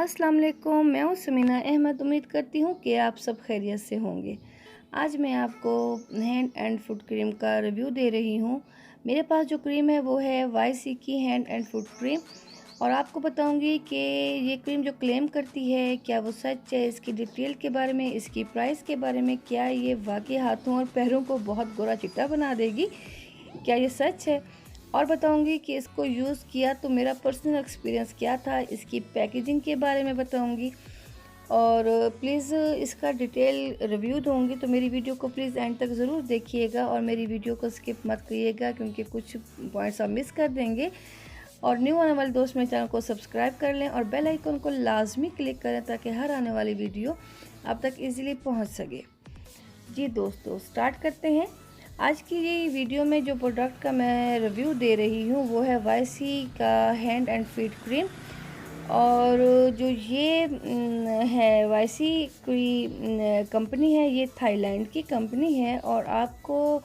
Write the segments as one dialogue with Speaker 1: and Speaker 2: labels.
Speaker 1: अस्सलाम वालेकुम, मैं हूँ समीना अहमद। उम्मीद करती हूँ कि आप सब खैरियत से होंगे। आज मैं आपको हैंड एंड फुट क्रीम का रिव्यू दे रही हूँ। मेरे पास जो क्रीम है वो है YC की हैंड एंड फुट क्रीम, और आपको बताऊंगी कि ये क्रीम जो क्लेम करती है क्या वो सच है, इसकी डिटेल के बारे में, इसकी प्राइस के बारे में, क्या ये वाकई हाथों और पैरों को बहुत गोरा चिट्टा बना देगी, क्या ये सच है। और बताऊंगी कि इसको यूज़ किया तो मेरा पर्सनल एक्सपीरियंस क्या था, इसकी पैकेजिंग के बारे में बताऊंगी, और प्लीज़ इसका डिटेल रिव्यू दूंगी। तो मेरी वीडियो को प्लीज़ एंड तक ज़रूर देखिएगा और मेरी वीडियो को स्किप मत करिएगा, क्योंकि कुछ पॉइंट्स आप मिस कर देंगे। और न्यू आने वाले दोस्त मेरे चैनल को सब्सक्राइब कर लें और बेल आइकन को लाजमी क्लिक करें ताकि हर आने वाली वीडियो आप तक ईज़िली पहुँच सके। जी दोस्तों, स्टार्ट करते हैं। आज की ये वीडियो में जो प्रोडक्ट का मैं रिव्यू दे रही हूँ वो है YC का हैंड एंड फीट क्रीम। और जो ये है YC की कंपनी है, ये थाईलैंड की कंपनी है और आपको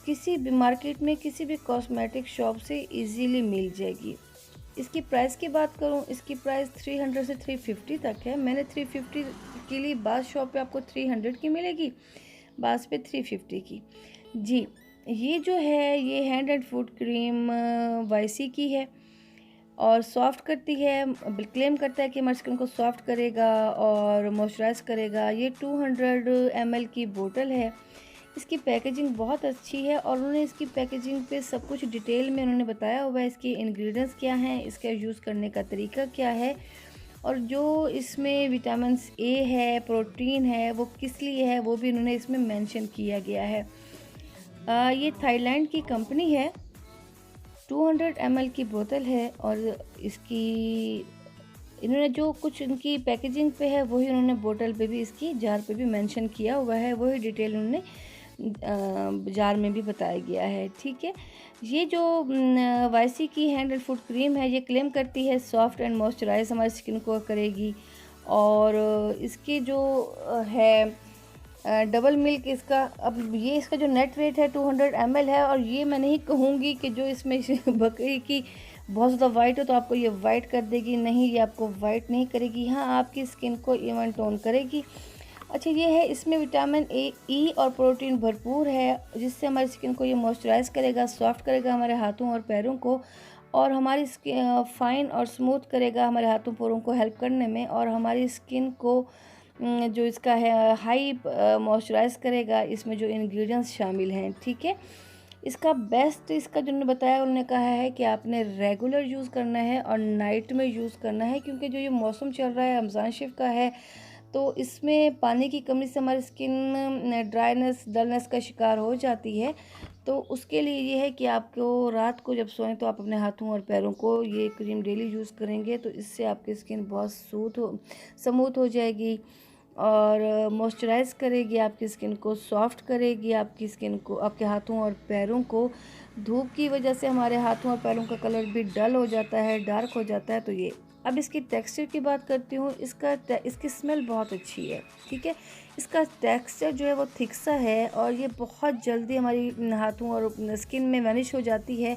Speaker 1: किसी भी मार्केट में किसी भी कॉस्मेटिक शॉप से इजीली मिल जाएगी। इसकी प्राइस की बात करूं, इसकी प्राइस 300 से 350 तक है। मैंने 350 के लिए बाज़ शॉप पे आपको 300 की मिलेगी, बाज़ पे 350 की। जी, ये जो है ये hand and foot cream YC की है और सॉफ्ट करती है, क्लेम करता है कि हमारी स्किन को सॉफ्ट करेगा और मॉइस्चराइज करेगा। ये 200 ml की बोतल है। इसकी पैकेजिंग बहुत अच्छी है और उन्होंने इसकी पैकेजिंग पे सब कुछ डिटेल में उन्होंने बताया हुआ है। इसके इंग्रेडिएंट्स क्या हैं, इसका यूज़ करने का तरीका क्या है, और जो इसमें विटामिन A है, प्रोटीन है, वो किस लिए है वो भी इन्होंने इसमें मेंशन किया गया है। ये थाईलैंड की कंपनी है। 200 ml की बोतल है और इसकी इन्होंने जो कुछ इनकी पैकेजिंग पे है वही उन्होंने बोतल पे भी, इसकी जार पे भी मेंशन किया हुआ है, वही डिटेल उन्होंने जार में भी बताया गया है। ठीक है, ये जो YC की हैंड एंड फुट क्रीम है ये क्लेम करती है सॉफ्ट एंड मॉइस्चराइज हमारी स्किन को करेगी। और इसकी जो है डबल मिल्क इसका, अब ये इसका जो नेट वेट है 200 ml है। और ये मैं नहीं कहूँगी कि जो इसमें बकरी की बहुत ज़्यादा वाइट हो तो आपको ये वाइट कर देगी, नहीं, ये आपको वाइट नहीं करेगी। हाँ, आपकी स्किन को इवन टोन करेगी। अच्छा, ये है, इसमें विटामिन A, E और प्रोटीन भरपूर है, जिससे हमारी स्किन को ये मॉइस्चराइज करेगा, सॉफ्ट करेगा हमारे हाथों और पैरों को, और हमारी स्किन फाइन और स्मूथ करेगा हमारे हाथों पैरों को हेल्प करने में, और हमारी स्किन को जो इसका है हाई मॉइस्चराइज करेगा। इसमें जो इंग्रेडिएंट्स शामिल हैं, ठीक है, इसका बेस्ट, इसका जो उन्होंने बताया, उन्होंने कहा है कि आपने रेगुलर यूज़ करना है और नाइट में यूज़ करना है, क्योंकि जो ये मौसम चल रहा है रमज़ान शरीफ का है, तो इसमें पानी की कमी से हमारी स्किन ड्राइनेस, डलनेस का शिकार हो जाती है। तो उसके लिए ये है कि आपको रात को जब सोएं तो आप अपने हाथों और पैरों को ये क्रीम डेली यूज़ करेंगे तो इससे आपकी स्किन बहुत स्मूथ हो जाएगी और मॉइस्चराइज़ करेगी, आपकी स्किन को सॉफ्ट करेगी, आपकी स्किन को, आपके हाथों और पैरों को। धूप की वजह से हमारे हाथों और पैरों का कलर भी डल हो जाता है, डार्क हो जाता है। तो ये, अब इसकी टेक्सचर की बात करती हूँ। इसकी स्मेल बहुत अच्छी है, ठीक है। इसका टेक्सचर जो है वो थिक सा है और ये बहुत जल्दी हमारी हाथों और स्किन में वैनिश हो जाती है।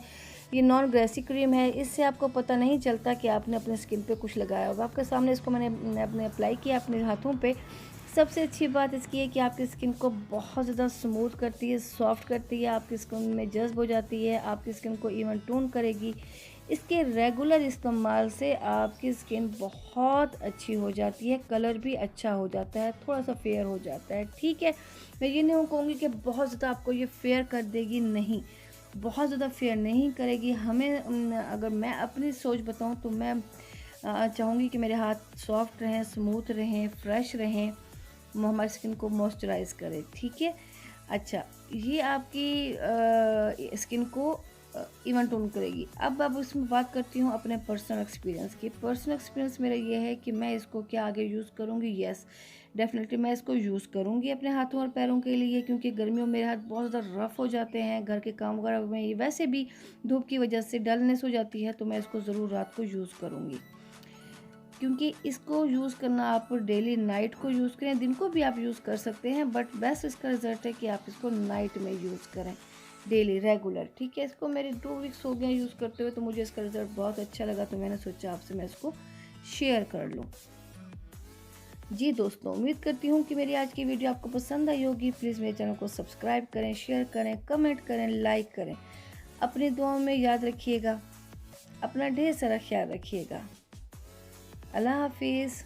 Speaker 1: ये नॉन ग्रेसी क्रीम है, इससे आपको पता नहीं चलता कि आपने अपने स्किन पे कुछ लगाया होगा। आपके सामने इसको मैंने अपने अप्लाई किया अपने हाथों पे। सबसे अच्छी बात इसकी है कि आपकी स्किन को बहुत ज़्यादा स्मूथ करती है, सॉफ्ट करती है, आपकी स्किन में जज्ब हो जाती है, आपकी स्किन को इवन टोन करेगी। इसके रेगुलर इस्तेमाल से आपकी स्किन बहुत अच्छी हो जाती है, कलर भी अच्छा हो जाता है, थोड़ा सा फेयर हो जाता है, ठीक है। मैं ये नहीं कहूँगी कि बहुत ज़्यादा आपको ये फेयर कर देगी, नहीं, बहुत ज़्यादा फेयर नहीं करेगी। हमें अगर मैं अपनी सोच बताऊँ तो मैं चाहूँगी कि मेरे हाथ सॉफ्ट रहें, स्मूथ रहें, फ्रेश रहें, हमारी स्किन को मॉइस्चराइज़ करें, ठीक है। अच्छा, ये आपकी स्किन को इवन टोन करेगी। अब इसमें बात करती हूँ अपने पर्सनल एक्सपीरियंस की। पर्सनल एक्सपीरियंस मेरा ये है कि मैं इसको क्या आगे यूज़ करूँगी। यस, डेफिनेटली मैं इसको यूज़ करूँगी अपने हाथों और पैरों के लिए, क्योंकि गर्मियों में मेरे हाथ बहुत ज़्यादा रफ़ हो जाते हैं, घर के काम वगैरह में वैसे भी धूप की वजह से डलनेस हो जाती है, तो मैं इसको ज़रूर रात को यूज़ करूँगी। क्योंकि इसको यूज़ करना आप डेली नाइट को यूज़ करें, दिन को भी आप यूज़ कर सकते हैं, बट बेस्ट इसका रिज़ल्ट है कि आप इसको नाइट में यूज़ करें, डेली रेगुलर, ठीक है। इसको मेरे 2 वीक्स हो गए यूज़ करते हुए, तो मुझे इसका रिज़ल्ट बहुत अच्छा लगा, तो मैंने सोचा आपसे मैं इसको शेयर कर लो। जी दोस्तों, उम्मीद करती हूँ कि मेरी आज की वीडियो आपको पसंद आई होगी। प्लीज़ मेरे चैनल को सब्सक्राइब करें, शेयर करें, कमेंट करें, लाइक करें। अपनी दुआओं में याद रखिएगा। अपना ढेर सारा ख्याल रखिएगा। अल्लाह हाफिज़।